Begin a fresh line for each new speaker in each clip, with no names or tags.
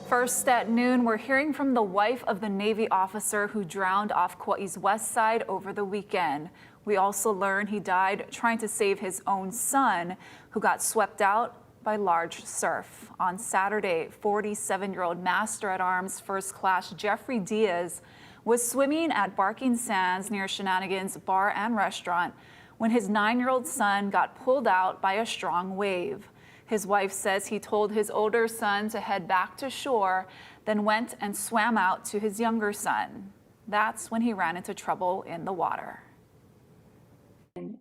First at noon, we're hearing from the wife of the Navy officer who drowned off Kauai's west side over the weekend. We also learn he died trying to save his own son, who got swept out by large surf. On Saturday, 47-year-old Master at Arms First Class Jeffrey Diaz was swimming at Barking Sands near Shenanigans Bar and Restaurant when his 9-year-old son got pulled out by a strong wave. His wife says he told his older son to head back to shore, then went and swam out to his younger son. That's when he ran into trouble in the water.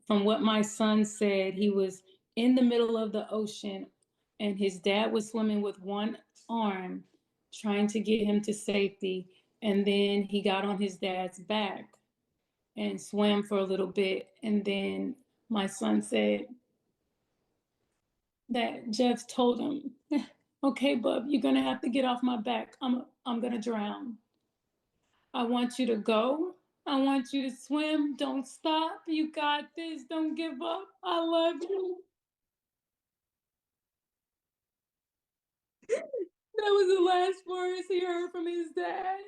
From what my son said, he was in the middle of the ocean and his dad was swimming with one arm, trying to get him to safety. And then he got on his dad's back and swam for a little bit. And then my son said that Jeff told him, "Okay, bub, you're gonna have to get off my back. I'm gonna drown. I want you to go. I want you to swim. Don't stop. You got this. Don't give up. I love you." That was the last words he heard from his dad.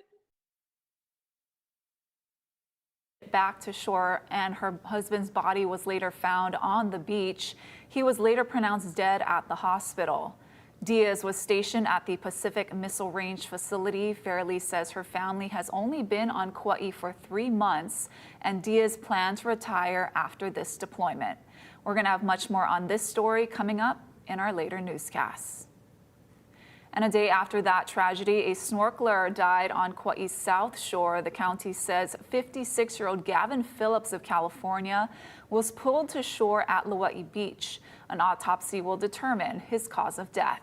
Back to shore, and her husband's body was later found on the beach. He was later pronounced dead at the hospital. Diaz was stationed at the Pacific Missile Range facility. Fairley says her family has only been on Kauai for 3 months, and Diaz plans to retire after this deployment. We're going to have much more on this story coming up in our later newscasts. And a day after that tragedy, a snorkeler died on Kauai's south shore. The county says 56-year-old Gavin Phillips of California was pulled to shore at Lauai Beach. An autopsy will determine his cause of death.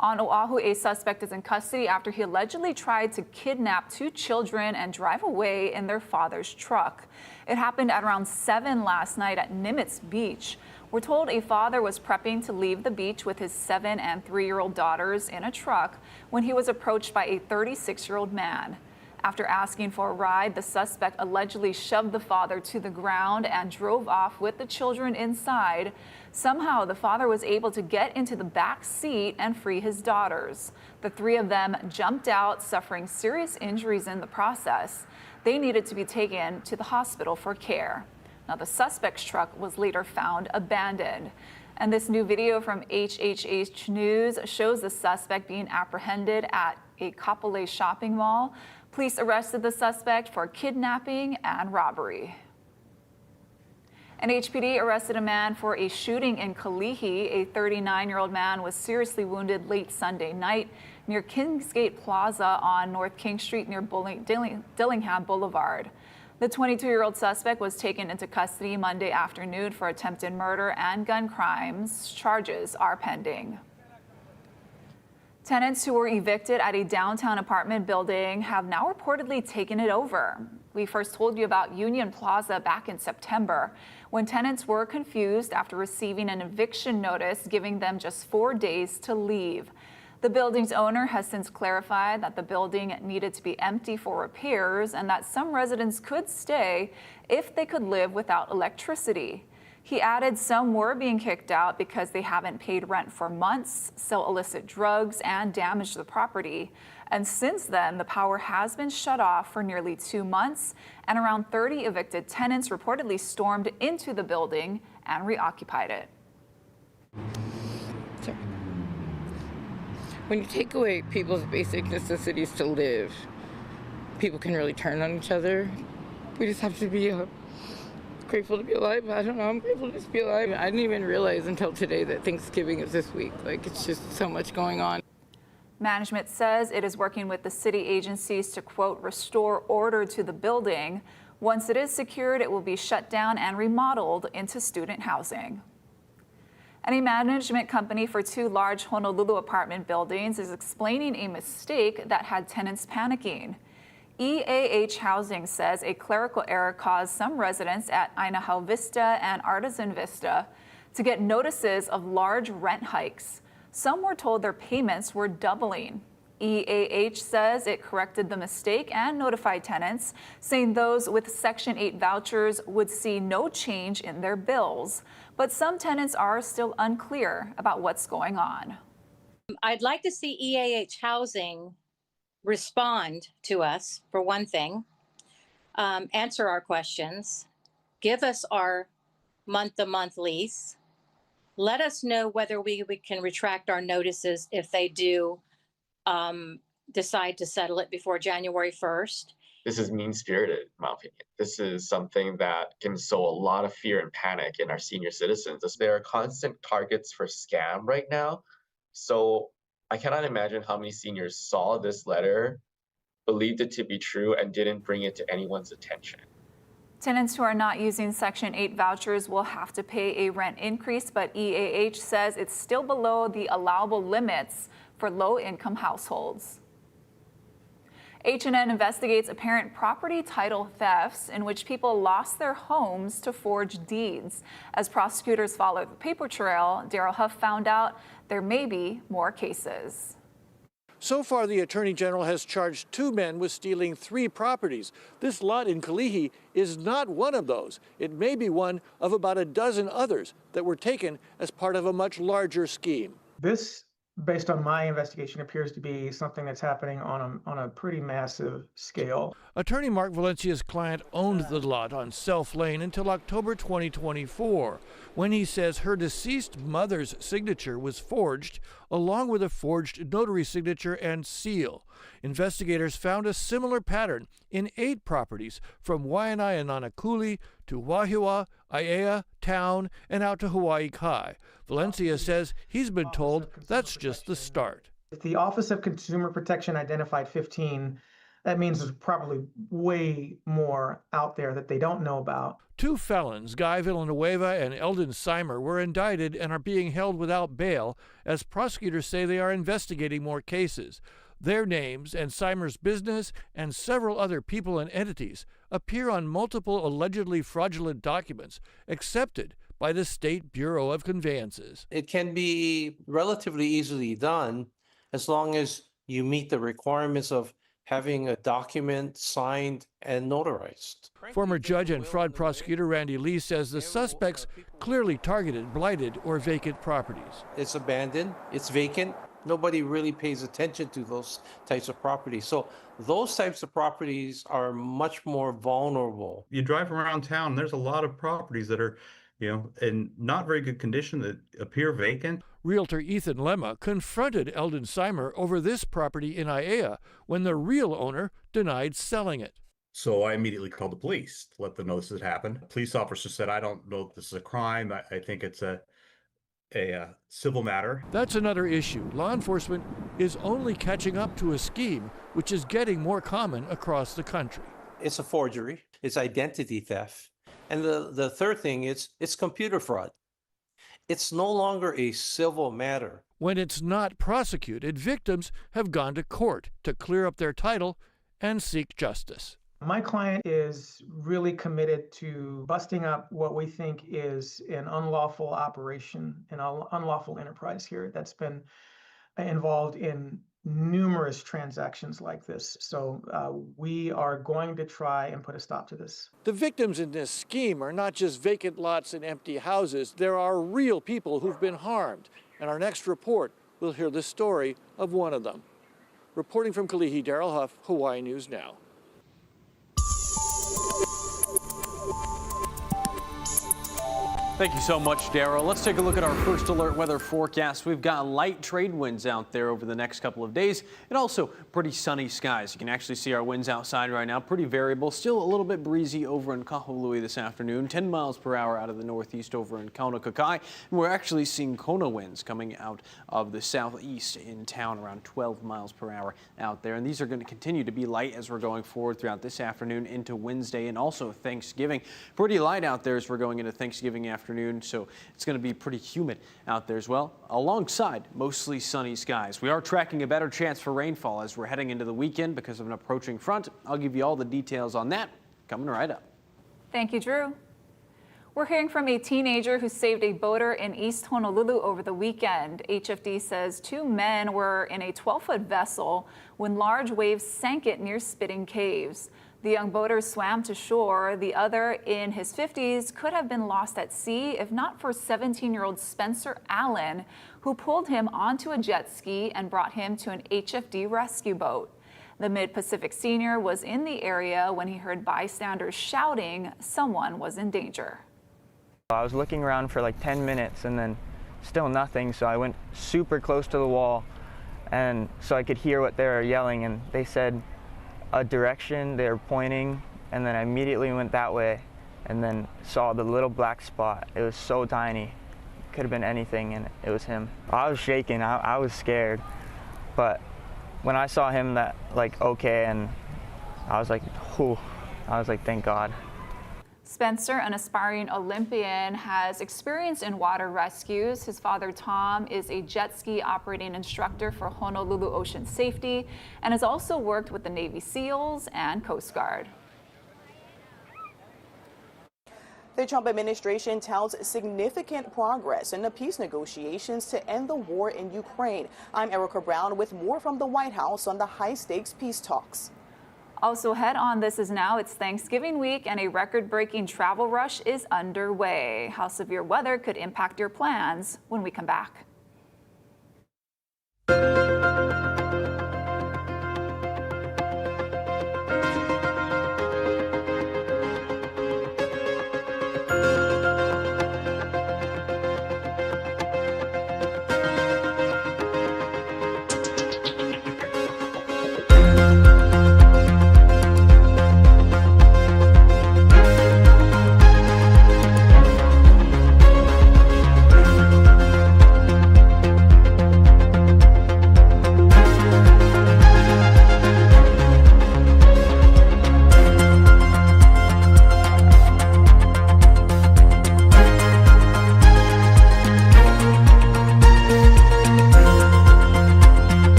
On Oahu, a suspect is in custody after he allegedly tried to kidnap 2 children and drive away in their father's truck. It happened at around 7 last night at Nimitz Beach. We're told a father was prepping to leave the beach with his 7- and 3-year-old daughters in a truck when he was approached by a 36-year-old man. After asking for a ride, the suspect allegedly shoved the father to the ground and drove off with the children inside. Somehow, the father was able to get into the back seat and free his daughters. The 3 of them jumped out, suffering serious injuries in the process. They needed to be taken to the hospital for care. Now, the suspect's truck was later found abandoned. And this new video from HHH News shows the suspect being apprehended at a Kapolei shopping mall. Police arrested the suspect for kidnapping and robbery. And HPD arrested a man for a shooting in Kalihi. A 39-year-old man was seriously wounded late Sunday night near Kingsgate Plaza on North King Street near Dillingham Boulevard. The 22-year-old suspect was taken into custody Monday afternoon for attempted murder and gun crimes. Charges are pending. Tenants who were evicted at a downtown apartment building have now reportedly taken it over. We first told you about Union Plaza back in September, when tenants were confused after receiving an eviction notice giving them just 4 days to leave. The building's owner has since clarified that the building needed to be empty for repairs and that some residents could stay if they could live without electricity. He added some were being kicked out because they haven't paid rent for months, sell illicit drugs, and damage the property. And since then, the power has been shut off for nearly 2 months, and around 30 evicted tenants reportedly stormed into the building and reoccupied it.
When you take away people's basic necessities to live, people can really turn on each other. We just have to be grateful to be alive. I don't know, I'm grateful to just be alive. I didn't even realize until today that Thanksgiving is this week. Like, it's just so much going on.
Management says it is working with the city agencies to, quote, restore order to the building. Once it is secured, it will be shut down and remodeled into student housing. And a management company for 2 large Honolulu apartment buildings is explaining a mistake that had tenants panicking. EAH Housing says a clerical error caused some residents at Ainahau Vista and Artisan Vista to get notices of large rent hikes. Some were told their payments were doubling. EAH says it corrected the mistake and notified tenants, saying those with Section 8 vouchers would see no change in their bills. But some tenants are still unclear about what's going on.
I'd like to see EAH Housing respond to us, for one thing, answer our questions, give us our month-to-month lease, let us know whether we can retract our notices if they do decide to settle it before January 1st.
This is mean-spirited, in my opinion. This is something that can sow a lot of fear and panic in our senior citizens. They are constant targets for scam right now. So I cannot imagine how many seniors saw this letter, believed it to be true, and didn't bring it to anyone's attention.
Tenants who are not using Section 8 vouchers will have to pay a rent increase, but EAH says it's still below the allowable limits for low-income households. HNN investigates apparent property title thefts in which people lost their homes to forged deeds. As prosecutors followed the paper trail, Daryl Huff found out there may be more cases.
So far, the Attorney General has charged 2 men with stealing 3 properties. This lot in Kalihi is not one of those. It may be one of about a dozen others that were taken as part of a much larger scheme.
This, based on my investigation, appears to be something that's happening on a pretty massive scale.
Attorney Mark Valencia's client owned the lot on Self Lane until October 2024, when he says her deceased mother's signature was forged, along with a forged notary signature and seal. Investigators found a similar pattern in 8 properties from Waianae and Nanakuli to Wahiawa, Aiea, Town, and out to Hawaii Kai. Valencia says he's been told that's just the start.
If the Office of Consumer Protection identified 15, that means there's probably way more out there that they don't know about.
2 felons, Guy Villanueva and Eldon Seimer, were indicted and are being held without bail as prosecutors say they are investigating more cases. Their names and Seimer's business and several other people and entities appear on multiple allegedly fraudulent documents accepted by the State Bureau of Conveyances.
It can be relatively easily done as long as you meet the requirements of having a document signed and notarized.
Former judge and fraud prosecutor Randy Lee says the suspects clearly targeted blighted or vacant properties.
It's abandoned, it's vacant. Nobody really pays attention to those types of properties. So those types of properties are much more vulnerable.
You drive around town, there's a lot of properties that are, in not very good condition that appear vacant.
Realtor Ethan Lemma confronted Eldon Seimer over this property in Aiea when the real owner denied selling it.
So I immediately called the police to let them know this had happened. Police officer said, I don't know if this is a crime. I think it's a civil matter.
That's another issue. Law enforcement is only catching up to a scheme which is getting more common across the country.
It's a forgery, it's identity theft. And the third thing is it's computer fraud. It's no longer a civil matter.
When it's not prosecuted, victims have gone to court to clear up their title and seek justice.
My client is really committed to busting up what we think is an unlawful operation, an unlawful enterprise here that's been involved in numerous transactions like this. So we are going to try and put a stop to this.
The victims in this scheme are not just vacant lots and empty houses. There are real people who've been harmed. And our next report will hear the story of one of them. Reporting from Kalihi, Daryl Huff, Hawaii News Now.
Thank you so much, Daryl. Let's take a look at our first alert weather forecast. We've got light trade winds out there over the next couple of days and also pretty sunny skies. You can actually see our winds outside right now, pretty variable. Still a little bit breezy over in Kahului this afternoon, 10 miles per hour out of the northeast over in Kauai. And we're actually seeing Kona winds coming out of the southeast in town around 12 miles per hour out there. And these are going to continue to be light as we're going forward throughout this afternoon into Wednesday and also Thanksgiving. Pretty light out there as we're going into Thanksgiving afternoon, so it's going to be pretty humid out there as well, alongside mostly sunny skies. We are tracking a better chance for rainfall as we're heading into the weekend because of an approaching front. I'll give you all the details on that coming right up.
Thank you, Drew. We're hearing from a teenager who saved a boater in East Honolulu over the weekend. HFD says 2 men were in a 12-foot vessel when large waves sank it near Spitting Caves. The young boater swam to shore. The other, in his 50s, could have been lost at sea if not for 17-year-old Spencer Allen, who pulled him onto a jet ski and brought him to an HFD rescue boat. The Mid-Pacific senior was in the area when he heard bystanders shouting someone was in danger.
I was looking around for like 10 minutes and then still nothing, so I went super close to the wall and so I could hear what they were yelling, and they said a direction, they were pointing, and then I immediately went that way and then saw the little black spot. It was so tiny, could have been anything, and it was him. I was shaking, I was scared, but when I saw him that okay, and I was like, whew, I was like, thank God.
Spencer, an aspiring Olympian, has experience in water rescues. His father, Tom, is a jet ski operating instructor for Honolulu Ocean Safety and has also worked with the Navy SEALs and Coast Guard.
The Trump administration touts significant progress in the peace negotiations to end the war in Ukraine. I'm Erica Brown with more from the White House on the high-stakes peace talks.
Also ahead on This Is Now, it's Thanksgiving week and a record-breaking travel rush is underway. How severe weather could impact your plans when we come back.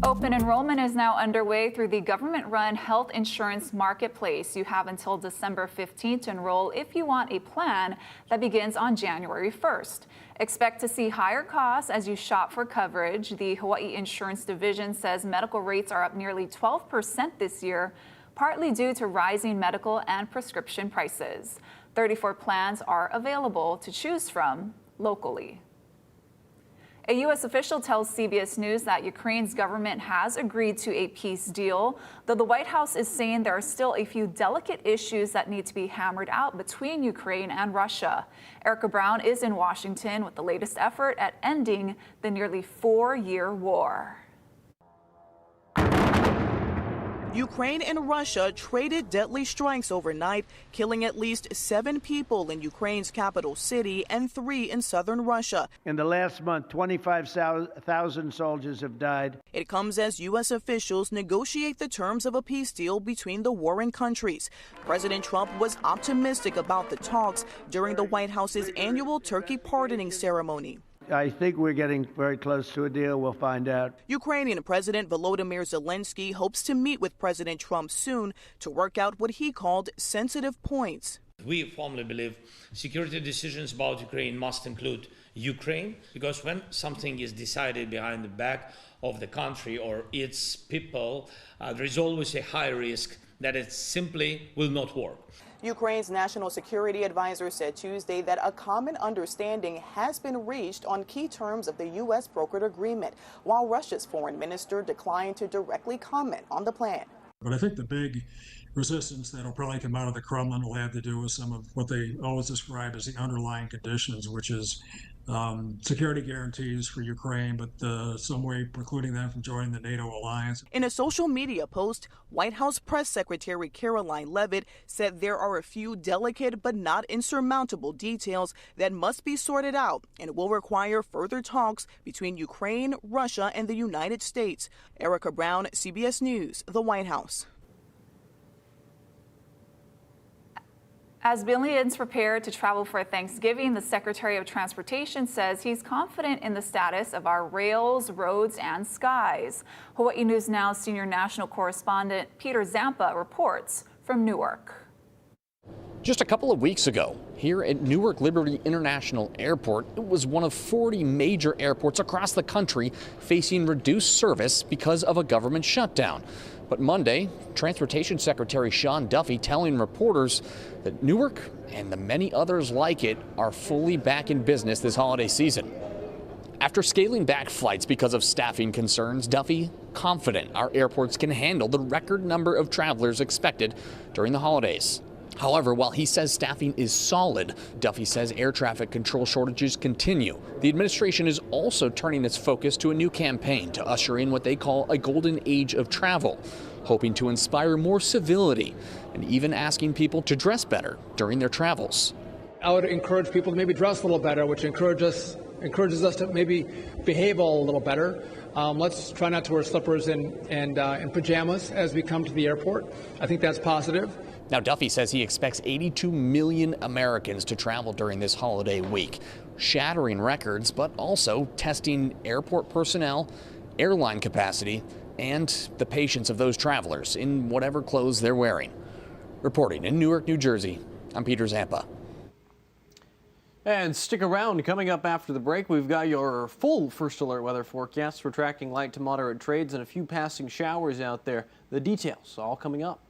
Open enrollment is now underway through the government-run health insurance marketplace. You have until December 15th to enroll if you want a plan that begins on January 1st. Expect to see higher costs as you shop for coverage. The Hawaii Insurance Division says medical rates are up nearly 12% this year, partly due to rising medical and prescription prices. 34 plans are available to choose from locally. A U.S. official tells CBS News that Ukraine's government has agreed to a peace deal, though the White House is saying there are still a few delicate issues that need to be hammered out between Ukraine and Russia. Erica Brown is in Washington with the latest effort at ending the nearly 4-year war.
Ukraine and Russia traded deadly strikes overnight, killing at least 7 people in Ukraine's capital city and 3 in southern Russia.
In the last month, 25,000 soldiers have died.
It comes as U.S. officials negotiate the terms of a peace deal between the warring countries. President Trump was optimistic about the talks during the White House's annual turkey pardoning ceremony.
I think we're getting very close to a deal. We'll find out.
Ukrainian President Volodymyr Zelensky hopes to meet with President Trump soon to work out what he called sensitive points.
We firmly believe security decisions about Ukraine must include Ukraine, because when something is decided behind the back of the country or its people, there is always a high risk that it simply will not work.
Ukraine's national security advisor said Tuesday that a common understanding has been reached on key terms of the U.S. brokered agreement, while Russia's foreign minister declined to directly comment on the plan.
But I think the big resistance that'll probably come out of the Kremlin will have to do with some of what they always describe as the underlying conditions, which is security guarantees for Ukraine, but some way precluding them from joining the NATO alliance.
In a social media post, White House Press Secretary Caroline Leavitt said there are a few delicate but not insurmountable details that must be sorted out and will require further talks between Ukraine, Russia, and the United States. Erica Brown, CBS News, the White House.
As billions prepare to travel for Thanksgiving, the Secretary of Transportation says he's confident in the status of our rails, roads, and skies. Hawaii News Now's senior national correspondent Peter Zampa reports from Newark.
Just a couple of weeks ago, here at Newark Liberty International Airport, it was one of 40 major airports across the country facing reduced service because of a government shutdown. But Monday, Transportation Secretary Sean Duffy telling reporters that Newark and the many others like it are fully back in business this holiday season. After scaling back flights because of staffing concerns, Duffy confident our airports can handle the record number of travelers expected during the holidays. However, while he says staffing is solid, Duffy says air traffic control shortages continue. The administration is also turning its focus to a new campaign to usher in what they call a golden age of travel, hoping to inspire more civility and even asking people to dress better during their travels.
I would encourage people to maybe dress a little better, which encourages us to maybe behave a little better. Let's try not to wear slippers and pajamas as we come to the airport. I think that's positive.
Now, Duffy says he expects 82 million Americans to travel during this holiday week, shattering records, but also testing airport personnel, airline capacity, and the patience of those travelers in whatever clothes they're wearing. Reporting in Newark, New Jersey, I'm Peter Zampa.
And stick around. Coming up after the break, we've got your full first alert weather forecast. We're tracking light to moderate trades and a few passing showers out there. The details all coming up.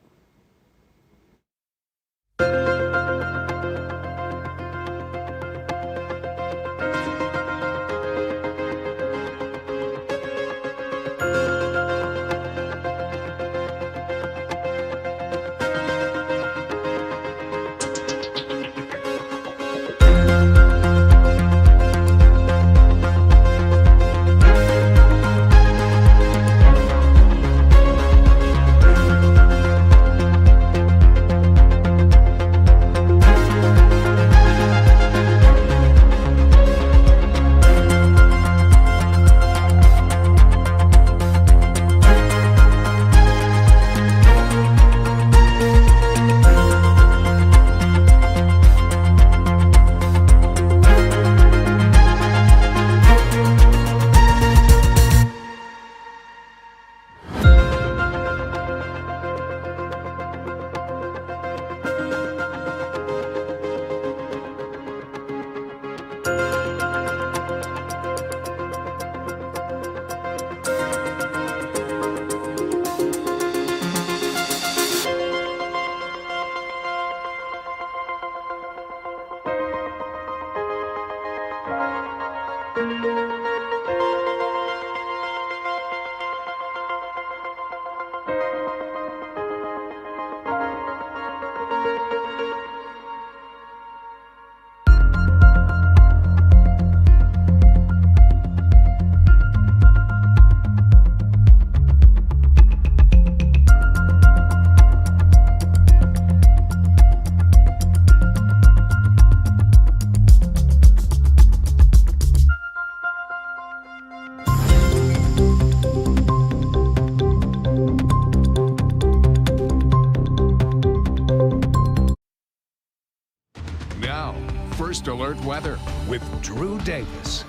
Now, First Alert Weather with Drew Davis.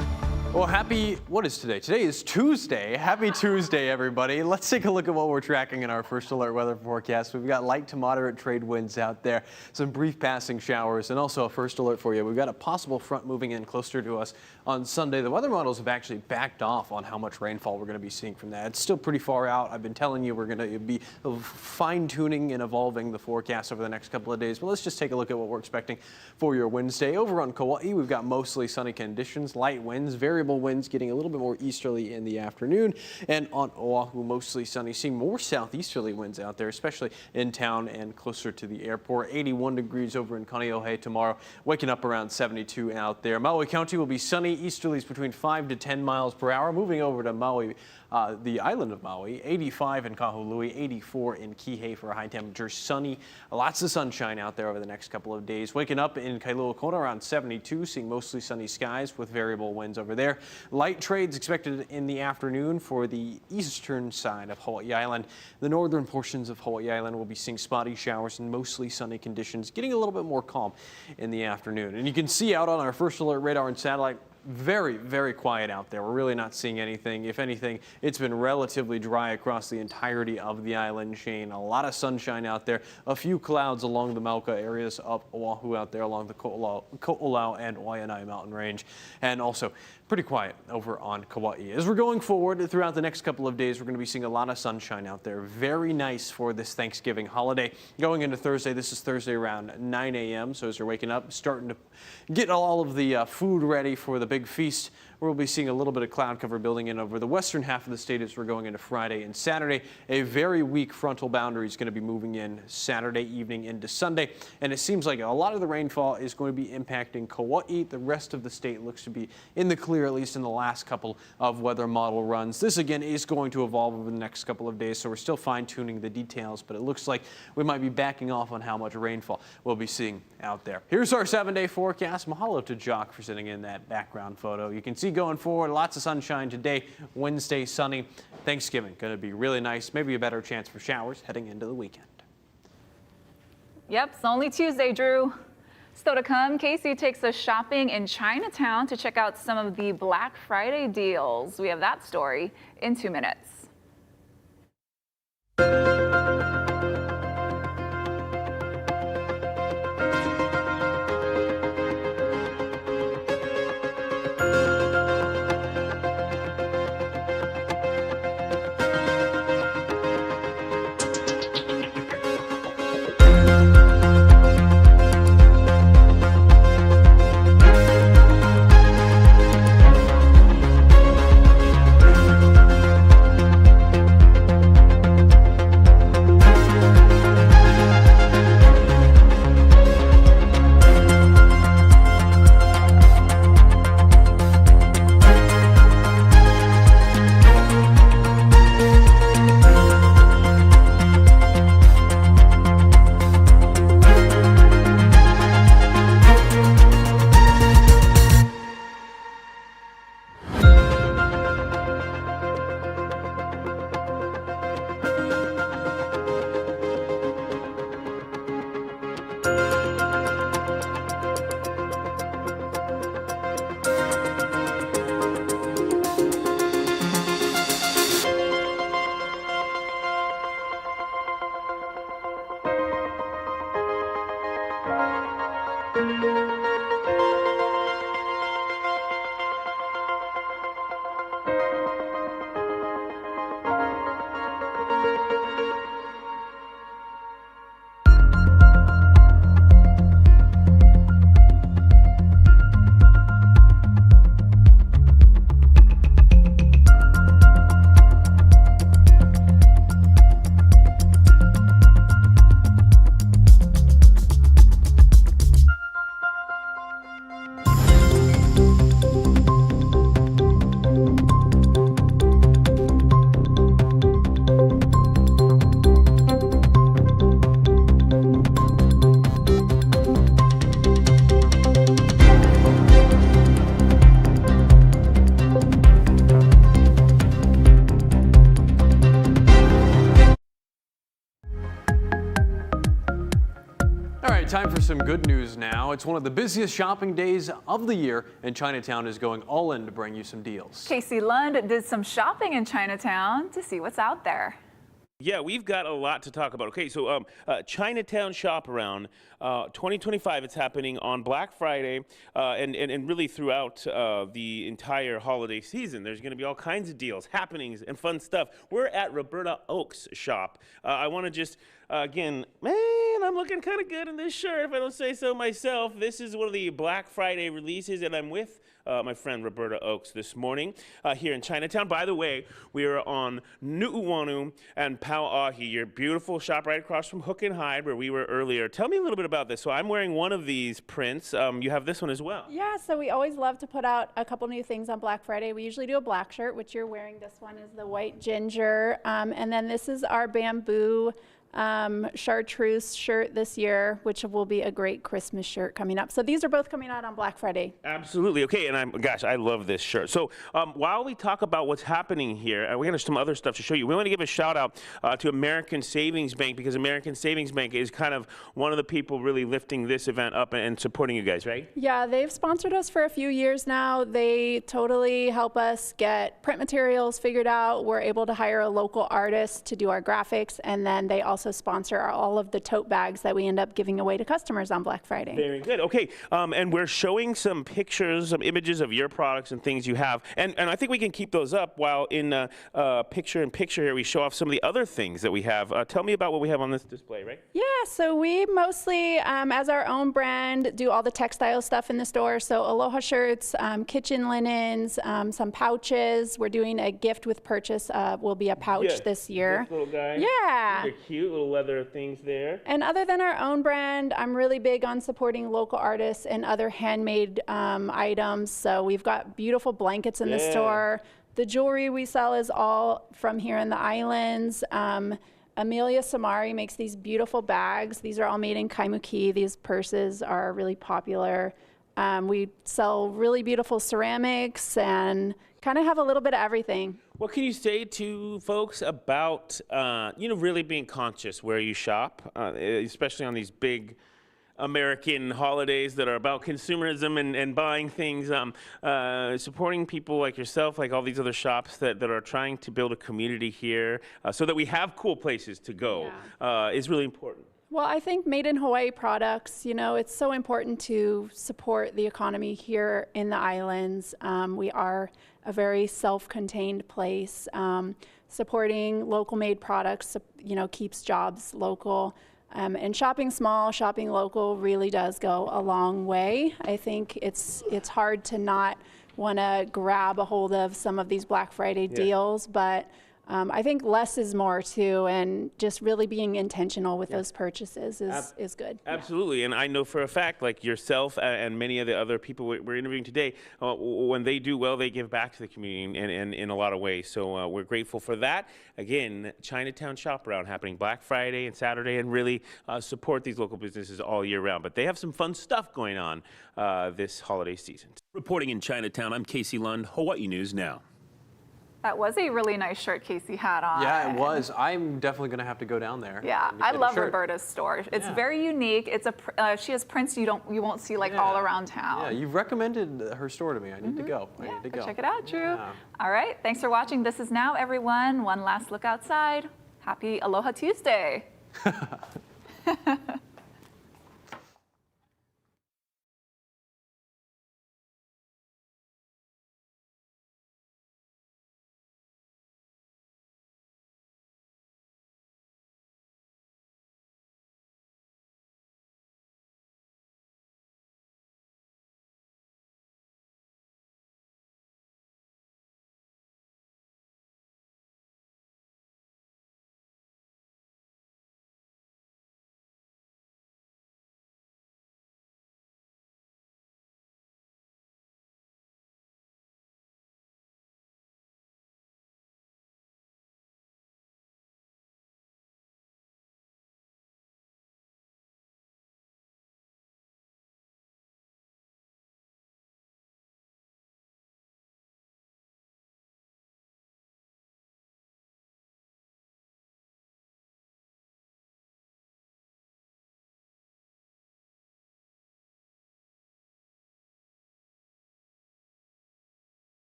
Well, what is today? Today is Tuesday. Happy Tuesday, everybody. Let's take a look at what we're tracking in our first alert weather forecast. We've got light to moderate trade winds out there, some brief passing showers, and also a first alert for you. We've got a possible front moving in closer to us on Sunday. The weather models have actually backed off on how much rainfall we're going to be seeing from that. It's still pretty far out. I've been telling you we're going to be fine-tuning and evolving the forecast over the next couple of days. But let's just take a look at what we're expecting for your Wednesday. Over on Kauai, we've got mostly sunny conditions, light winds, variable winds getting a little bit more easterly in the afternoon. And on Oahu, mostly sunny, seeing more southeasterly winds out there, especially in town and closer to the airport. 81 degrees over in Kaneohe tomorrow, waking up around 72 out there. Maui County will be sunny, easterlies between 5 to 10 miles per hour. Moving over to Maui, the island of Maui, 85 in Kahului, 84 in Kihei for a high temperature. Sunny, lots of sunshine out there over the next couple of days. Waking up in Kailua Kona around 72, seeing mostly sunny skies with variable winds over there. Light trades expected in the afternoon for the eastern side of Hawaii Island. The northern portions of Hawaii Island will be seeing spotty showers and mostly sunny conditions, getting a little bit more calm in the afternoon. And you can see out on our first alert radar and satellite, very, very quiet out there. We're really not seeing anything. If anything, it's been relatively dry across the entirety of the island chain. A lot of sunshine out there. A few clouds along the Mauka areas of Oahu out there along the Ko'olau and Waianae mountain range. And also pretty quiet over on Kauai. As we're going forward throughout the next couple of days, we're going to be seeing a lot of sunshine out there. Very nice for this Thanksgiving holiday. Going into Thursday, this is Thursday around 9 a.m. So as you're waking up, starting to get all of the food ready for the big feast, we'll be seeing a little bit of cloud cover building in over the western half of the state as we're going into Friday and Saturday. A very weak frontal boundary is going to be moving in Saturday evening into Sunday. And it seems like a lot of the rainfall is going to be impacting Kauai. The rest of the state looks to be in the clear, at least in the last couple of weather model runs. This again is going to evolve over the next couple of days, so we're still fine-tuning the details, but it looks like we might be backing off on how much rainfall we'll be seeing out there. Here's our 7-day forecast. Mahalo to Jock for sitting in that background photo. You can see going forward, lots of sunshine today. Wednesday, sunny. Thanksgiving, going to be really nice. Maybe a better chance for showers heading into the weekend.
Yep, it's only Tuesday, Drew. Still to come, Casey takes us shopping in Chinatown to check out some of the Black Friday deals. We have that story in 2 minutes.
time for some good news now. It's one of the busiest shopping days of the year, and Chinatown is going all in to bring you some deals.
Casey Lund did some shopping in Chinatown to see what's out there.
Yeah, we've got a lot to talk about. Okay, so Chinatown Shop Around 2025, it's happening on Black Friday and really throughout the entire holiday season. There's going to be all kinds of deals, happenings, and fun stuff. We're at Roberta Oak's shop. I want to just, again, man, I'm looking kind of good in this shirt if I don't say so myself. This is one of the Black Friday releases, and I'm with my friend Roberta Oakes this morning here in Chinatown. By the way, we are on Nu'uanu and Pauahi, your beautiful shop right across from Hook and Hide where we were earlier. Tell me a little bit about this. So I'm wearing one of these prints. You have this one as well.
Yeah, so we always love to put out a couple new things on Black Friday. We usually do a black shirt, which you're wearing. This one is the white ginger. And then this is our bamboo chartreuse shirt this year, which will be a great Christmas shirt coming up. So these are both coming out on Black Friday.
Absolutely. Okay, and gosh, I love this shirt. So while we talk about what's happening here, we got some other stuff to show you. We want to give a shout out to American Savings Bank, because American Savings Bank is kind of one of the people really lifting this event up and supporting you guys, right?
Yeah, they've sponsored us for a few years now. They totally help us get print materials figured out. We're able to hire a local artist to do our graphics, and then they also sponsor all of the tote bags that we end up giving away to customers on Black Friday.
Very good. Okay, and we're showing some pictures, some images of your products and things you have, and I think we can keep those up while in picture-in-picture here we show off some of the other things that we have. Tell me about what we have on this display, right?
Yeah, so we mostly, as our own brand, do all the textile stuff in the store. So Aloha shirts, kitchen linens, some pouches. We're doing a gift with purchase, will be a pouch this year.
This little guy.
Yeah.
They're cute little leather things there.
And other than our own brand, I'm really big on supporting local artists and other handmade items. So we've got beautiful blankets in the store. The jewelry we sell is all from here in the islands. Amelia Samari makes these beautiful bags. These are all made in Kaimuki. These purses are really popular. We sell really beautiful ceramics and kind of have a little bit of everything.
What can you say to folks about, really being conscious where you shop, especially on these big American holidays that are about consumerism and buying things, supporting people like yourself, like all these other shops that are trying to build a community here so that we have cool places to go is really important.
Well, I think made in Hawaii products, it's so important to support the economy here in the islands. We are a very self-contained place. Supporting local made products, keeps jobs local. And shopping small, shopping local really does go a long way. I think it's hard to not want to grab a hold of some of these Black Friday deals, but I think less is more too, and just really being intentional with those purchases is good.
Absolutely, and I know for a fact, like yourself and many of the other people we're interviewing today, when they do well, they give back to the community and in a lot of ways. So we're grateful for that. Again, Chinatown Shop Around happening Black Friday and Saturday, and really support these local businesses all year round. But they have some fun stuff going on this holiday season. Reporting in Chinatown, I'm Casey Lund, Hawaii News Now.
That was a really nice shirt Casey had on.
Yeah, it was. I'm definitely going to have to go down there.
Yeah, I love Roberta's store. It's very unique. It's she has prints you won't see all around town.
Yeah, you've recommended her store to me. I need to go. I need to go.
Check it out, Drew. All right, thanks for watching. This Is Now, everyone. One last look outside. Happy Aloha Tuesday.